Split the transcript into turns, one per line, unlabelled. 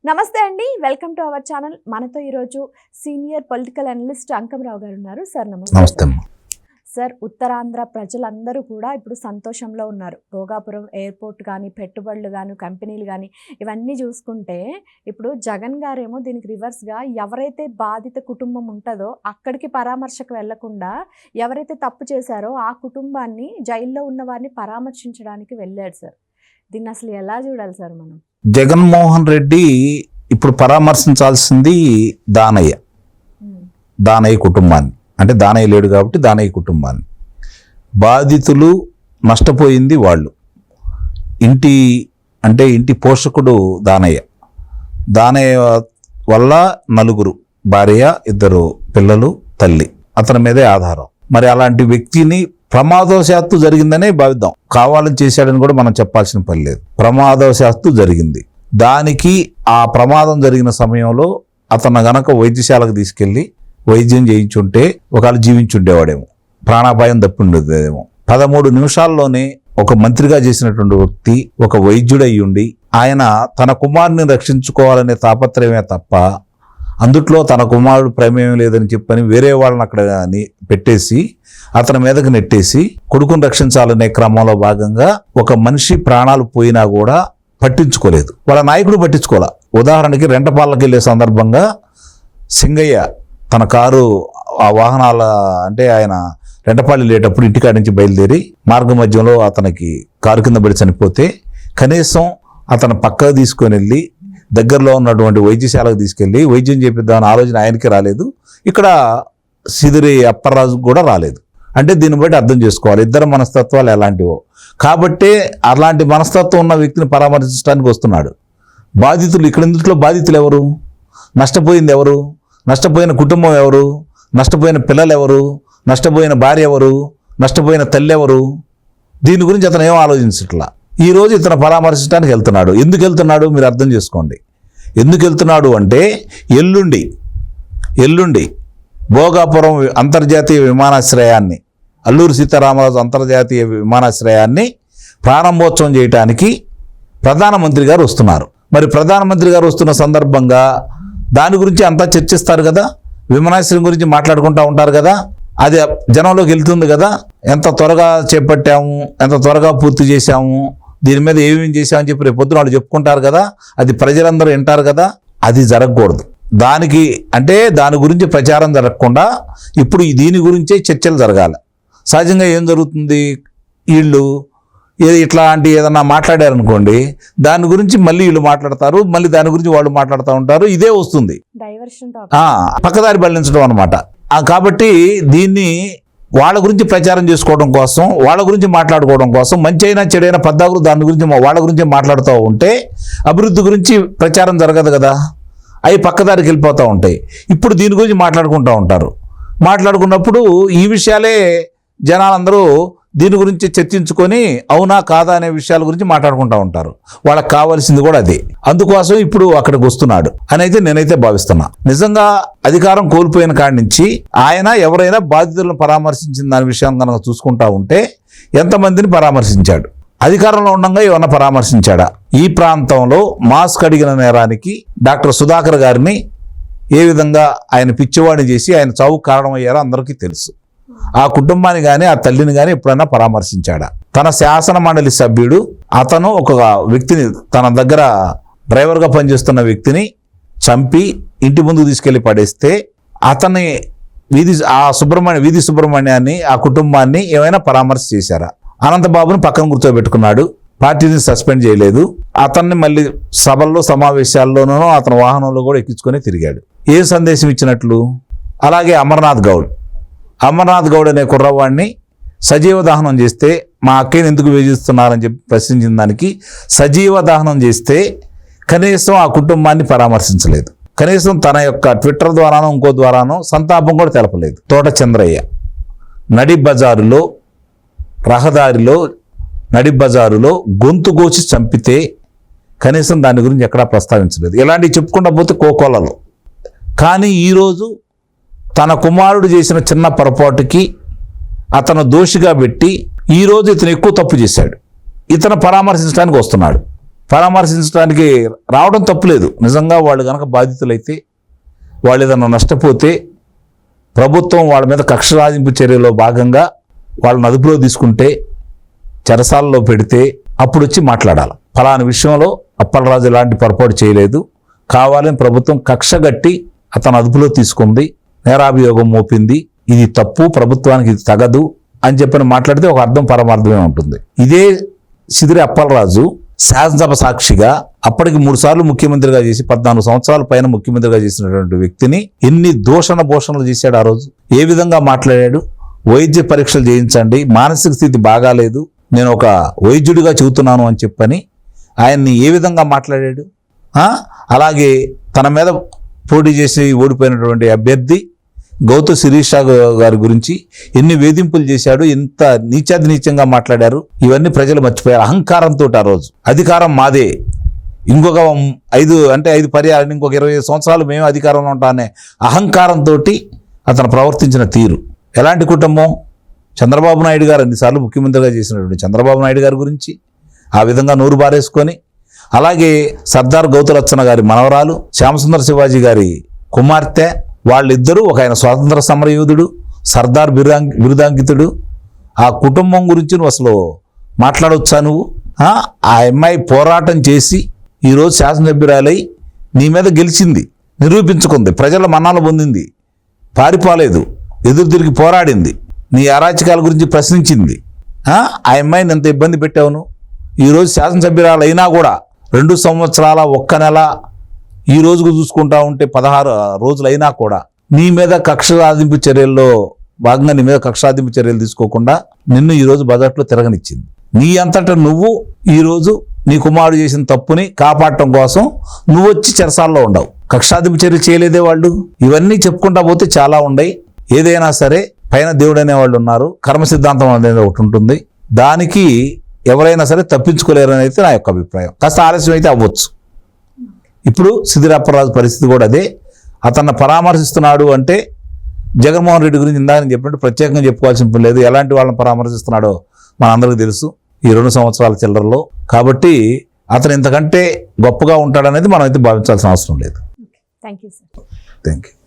నమస్తే అండి, welcome to our channel. మనతో ఈరోజు సీనియర్ పొలిటికల్ అనలిస్ట్ అంకమరావు గారు ఉన్నారు. సార్ నమస్తే. సార్, ఉత్తరాంధ్ర ప్రజలందరూ కూడా ఇప్పుడు సంతోషంలో ఉన్నారు. భోగాపురం ఎయిర్పోర్ట్ కానీ, పెట్టుబడులు కానీ, కంపెనీలు కానీ ఇవన్నీ చూసుకుంటే ఇప్పుడు జగన్ గారేమో దీనికి రివర్స్గా ఎవరైతే బాధిత కుటుంబం ఉంటుందో అక్కడికి పరామర్శకు వెళ్లకుండా ఎవరైతే తప్పు చేశారో ఆ కుటుంబాన్ని, జైల్లో ఉన్న వారిని పరామర్శించడానికి వెళ్ళాడు. సార్, దీన్ని అసలు ఎలా చూడాలి సార్ మనం?
జగన్మోహన్ రెడ్డి ఇప్పుడు పరామర్శించాల్సింది దానయ్య కుటుంబాన్ని. అంటే దానయ్య లేడు కాబట్టి దానయ్య కుటుంబాన్ని. బాధితులు, నష్టపోయింది వాళ్ళు. ఇంటి పోషకుడు దానయ్య వల్ల నలుగురు, భార్య, 2 పిల్లలు, తల్లి, అతని మీదే ఆధారం. మరి అలాంటి వ్యక్తిని ప్రమాదవశాత్తు జరిగిందనే భావిద్దాం. కావాలని చేశాడని కూడా మనం చెప్పాల్సిన పని లేదు. ప్రమాదవశాత్తు జరిగింది. దానికి ఆ ప్రమాదం జరిగిన సమయంలో అతను గనక వైద్యశాలకు తీసుకెళ్లి వైద్యం చేయించుంటే ఒకవేళ జీవించుండేవాడేమో, ప్రాణాపాయం తప్పిండేదేమో. 13 నిమిషాల్లోనే ఒక మంత్రిగా చేసినటువంటి వ్యక్తి, ఒక వైద్యుడయ్యుండి ఆయన తన కుమారుని రక్షించుకోవాలనే తాపత్రయమే తప్ప అందుట్లో తన కుమారుడు ప్రమేయం లేదని చెప్పని వేరే వాళ్ళని అక్కడ పెట్టేసి అతని మీదకి నెట్టేసి కొడుకుని రక్షించాలనే క్రమంలో భాగంగా ఒక మనిషి ప్రాణాలు పోయినా కూడా పట్టించుకోలేదు. వాళ్ళ నాయకుడు పట్టించుకోలే. ఉదాహరణకి రెంటపాళ్ళకి వెళ్ళే సందర్భంగా సింగయ్య తన కారు ఆ వాహనాల అంటే ఆయన రెంటపాళ్ళు వెళ్ళేటప్పుడు ఇంటికాడి నుంచి బయలుదేరి మార్గ మధ్యంలో అతనికి కారు కింద పడి చనిపోతే కనీసం అతను పక్కకు తీసుకొని వెళ్ళి దగ్గరలో ఉన్నటువంటి వైద్యశాలకు తీసుకెళ్ళి వైద్యం చేపిద్దామని ఆలోచన ఆయనకి రాలేదు. ఇక్కడ సిదిరి అప్పర్రాజు కూడా రాలేదు. అంటే దీన్ని బట్టి అర్థం చేసుకోవాలి ఇద్దరు మనస్తత్వాలు ఎలాంటివో. కాబట్టే అలాంటి మనస్తత్వం ఉన్న వ్యక్తిని పరామర్శించడానికి వస్తున్నాడు. బాధితులు ఇందులో బాధితులు ఎవరు? నష్టపోయింది ఎవరు? నష్టపోయిన కుటుంబం ఎవరు? నష్టపోయిన పిల్లలు ఎవరు? నష్టపోయిన భార్య ఎవరు? నష్టపోయిన తల్లి ఎవరు? దీని గురించి అతను ఏం ఆలోచించట్లా. ఈరోజు ఇతను పరామర్శించడానికి వెళ్తున్నాడు. ఎందుకు వెళ్తున్నాడు మీరు అర్థం చేసుకోండి. ఎందుకు వెళ్తున్నాడు అంటే ఎల్లుండి భోగాపురం అంతర్జాతీయ విమానాశ్రయాన్ని, అల్లూరు సీతారామరాజు అంతర్జాతీయ విమానాశ్రయాన్ని ప్రారంభోత్సవం చేయడానికి ప్రధానమంత్రి గారు వస్తున్నారు. మరి ప్రధానమంత్రి గారు వస్తున్న సందర్భంగా దాని గురించి అంతా చర్చిస్తారు కదా, విమానాశ్రయం గురించి మాట్లాడుకుంటూ ఉంటారు కదా, అది జనంలోకి వెళ్తుంది కదా. ఎంత త్వరగా చేపట్టాము, ఎంత త్వరగా పూర్తి చేశాము, దీని మీద ఏమేమి చేశామని చెప్పి రేపు పొద్దున వాళ్ళు చెప్పుకుంటారు కదా, అది ప్రజలందరూ వింటారు కదా. అది జరగకూడదు. దాని గురించి ప్రచారం జరగకుండా ఇప్పుడు దీని గురించే చర్చలు జరగాలి. సహజంగా ఏం జరుగుతుంది, వీళ్ళు ఇట్లాంటి ఏదన్నా మాట్లాడారనుకోండి, దాని గురించి మళ్ళీ వీళ్ళు మాట్లాడతారు, మళ్ళీ దాని గురించి వాళ్ళు మాట్లాడుతూ ఉంటారు. ఇదే వస్తుంది, పక్కదారి బళ్లించడం అనమాట. కాబట్టి దీన్ని వాళ్ళ గురించి ప్రచారం చేసుకోవడం కోసం, వాళ్ళ గురించి మాట్లాడుకోవడం కోసం, మంచి అయినా చెడైనా పద్దాకులు దాని గురించి వాళ్ళ గురించి మాట్లాడుతూ ఉంటే అభివృద్ధి గురించి ప్రచారం జరగదు కదా. అవి పక్కదారికి వెళ్ళిపోతూ ఉంటాయి. ఇప్పుడు దీని గురించి మాట్లాడుకుంటూ ఉంటారు. మాట్లాడుకున్నప్పుడు ఈ విషయాలే జనాలందరూ దీని గురించి చర్చించుకొని అవునా కాదా అనే విషయాల గురించి మాట్లాడుకుంటూ ఉంటారు. వాళ్ళకి కావాల్సింది కూడా అదే. అందుకోసం ఇప్పుడు అక్కడికి వస్తున్నాడు అని అయితే నేనైతే భావిస్తున్నా. నిజంగా అధికారం కోల్పోయిన కాడి నుంచి ఆయన ఎవరైనా బాధితులను పరామర్శించిన దాని విషయం కనుక చూసుకుంటా ఉంటే ఎంతమందిని పరామర్శించాడు? అధికారంలో ఉండగా ఏమన్నా పరామర్శించాడా? ఈ ప్రాంతంలో మాస్క్ అడిగిన నేరానికి డాక్టర్ సుధాకర్ గారిని ఏ విధంగా ఆయన పిచ్చివాడిని చేసి ఆయన చావుకు కారణమయ్యారో అందరికీ తెలుసు. ఆ కుటుంబాన్ని కానీ ఆ తల్లిని కానీ ఎప్పుడైనా పరామర్శించాడా? తన శాసన మండలి సభ్యుడు అతను ఒక వ్యక్తిని, తన దగ్గర డ్రైవర్గా పనిచేస్తున్న వ్యక్తిని చంపి ఇంటి ముందుకు తీసుకెళ్లి పడేస్తే అతన్ని వీధి సుబ్రహ్మణ్యాన్ని, ఆ కుటుంబాన్ని ఏమైనా పరామర్శ చేశారా? అనంతబాబుని పక్కన కూర్చోబెట్టుకున్నాడు, పార్టీని సస్పెండ్ చేయలేదు. అతన్ని మళ్ళీ సభల్లో, సమావేశాల్లోనూ అతని వాహనంలో కూడా ఎక్కించుకొని తిరిగాడు. ఏ సందేశం ఇచ్చినట్లు? అలాగే అమర్నాథ్ గౌడ్ అనే కుర్రవాడిని సజీవ దహనం చేస్తే మా అక్కని ఎందుకు వేధిస్తున్నారని చెప్పి ప్రశ్నించిన దానికి సజీవ దహనం చేస్తే కనీసం ఆ కుటుంబాన్ని పరామర్శించలేదు. కనీసం తన యొక్క ట్విట్టర్ ద్వారానో ఇంకో ద్వారానో సంతాపం కూడా తెలపలేదు. తోట చంద్రయ్య నడి బజారులో గొంతు కోసి చంపితే కనీసం దాని గురించి ఎక్కడా ప్రస్తావించలేదు. ఇలాంటివి చెప్పుకుంటా పోతే కోకోలలో. కానీ ఈరోజు తన కుమారుడు చేసిన చిన్న పొరపాటుకి అతను దోషిగా పెట్టి ఈరోజు ఇతను ఎక్కువ తప్పు చేశాడు, ఇతను పరామర్శించడానికి వస్తున్నాడు. పరామర్శించడానికి రావడం తప్పులేదు. నిజంగా వాళ్ళు కనుక బాధితులైతే, వాళ్ళు ఏదైనా నష్టపోతే ప్రభుత్వం వాళ్ళ మీద కక్ష సాధింపు చర్యలో భాగంగా వాళ్ళని అదుపులో తీసుకుంటే, చెరసాలలో పెడితే అప్పుడు వచ్చి మాట్లాడాలి. ఫలానా విషయంలో అప్పలరాజు ఎలాంటి పొరపాటు చేయలేదు, కావాలని ప్రభుత్వం కక్షగట్టి అతను అదుపులో తీసుకుంది, నేరాభియోగం మోపింది, ఇది తప్పు, ప్రభుత్వానికి ఇది తగదు అని చెప్పని మాట్లాడితే ఒక అర్థం పరమార్థమే ఉంటుంది. ఇదే సిదిరి అప్పలరాజు శాసనసభ సాక్షిగా అప్పటికి 3 సార్లు ముఖ్యమంత్రిగా చేసి 14 సంవత్సరాల పైన ముఖ్యమంత్రిగా చేసినటువంటి వ్యక్తిని ఎన్ని దూషణ భూషణలు చేశాడు. ఆ రోజు ఏ విధంగా మాట్లాడాడు? వైద్య పరీక్షలు చేయించండి, మానసిక స్థితి బాగాలేదు, నేను ఒక వైద్యుడిగా చెబుతున్నాను అని చెప్పని ఆయన్ని ఏ విధంగా మాట్లాడాడు. అలాగే తన మీద పోటీ చేసి ఓడిపోయినటువంటి అభ్యర్థి గౌతమ్ శిరీష గారి గురించి ఎన్ని వేధింపులు చేశాడు, ఎంత నీచాది నీచంగా మాట్లాడారు. ఇవన్నీ ప్రజలు మర్చిపోయారు అహంకారంతో. ఆ రోజు అధికారం మాదే, ఇంకొక 5 పర్యాలు, ఇంకొక 25 సంవత్సరాలు మేము అధికారంలో ఉంటానే అహంకారంతో అతను ప్రవర్తించిన తీరు. ఎలాంటి కుటుంబం? చంద్రబాబు నాయుడు గారు అన్నిసార్లు ముఖ్యమంత్రిగా చేసినటువంటి చంద్రబాబు నాయుడు గారి గురించి ఆ విధంగా నోరు బారేసుకొని, అలాగే సర్దార్ గౌతులచ్చన్న గారి మనవరాలు, శ్యామసుందర శివాజీ గారి కుమార్తె, వాళ్ళిద్దరూ, ఒక ఆయన స్వాతంత్ర సమరయోధుడు, సర్దార్ బిరుదాంకితుడు. ఆ కుటుంబం గురించి నువ్వు అసలు మాట్లాడవచ్చా నువ్వు? ఆ అమ్మాయి పోరాటం చేసి ఈరోజు శాసనసభ్యురాలై నీ మీద గెలిచింది, నిరూపించుకుంది, ప్రజల మన్నాలు పొందింది, పారిపోలేదు, ఎదురు తిరిగి పోరాడింది, నీ అరాచకాల గురించి ప్రశ్నించింది. ఆ అమ్మాయిని ఎంత ఇబ్బంది పెట్టావును. ఈరోజు శాసనసభ్యురాలు అయినా కూడా 2 సంవత్సరాల 1 నెల ఈ రోజుకు చూసుకుంటా ఉంటే 16 రోజులైనా కూడా నీ మీద కక్ష సాధింపు చర్యల్లో భాగంగా నీ మీద కక్ష సాధింపు చర్యలు తీసుకోకుండా నిన్ను ఈరోజు బజార్లో తిరగనిచ్చింది. నీ అంతటా నువ్వు ఈరోజు నీ కుమారుడు చేసిన తప్పుని కాపాడటం కోసం నువ్వు వచ్చి చెరసాల్లో ఉండవు. కక్ష సాధింపు చర్యలు చేయలేదే వాళ్ళు. ఇవన్నీ చెప్పుకుంటా పోతే చాలా ఉన్నాయి. ఏదైనా సరే పైన దేవుడు అనేవాళ్ళు ఉన్నారు, కర్మ సిద్ధాంతం అనేది ఒకటి ఉంటుంది, దానికి ఎవరైనా సరే తప్పించుకోలేరని అయితే నా యొక్క అభిప్రాయం. కాస్త ఆలస్యం అయితే అవ్వచ్చు. ఇప్పుడు సిదిరి అప్పలరాజు పరిస్థితి కూడా అదే. అతన్ని పరామర్శిస్తున్నాడు అంటే జగన్మోహన్ రెడ్డి గురించి ఇందాక నేను చెప్పినట్టు ప్రత్యేకంగా చెప్పుకోవాల్సిన పని లేదు. ఎలాంటి వాళ్ళని పరామర్శిస్తున్నాడో మనందరికీ తెలుసు ఈ 2 సంవత్సరాల చిల్లరలో. కాబట్టి అతను ఇంతకంటే గొప్పగా ఉంటాడనేది మనం అయితే భావించాల్సిన అవసరం లేదు.
Thank you sir.
Thank you.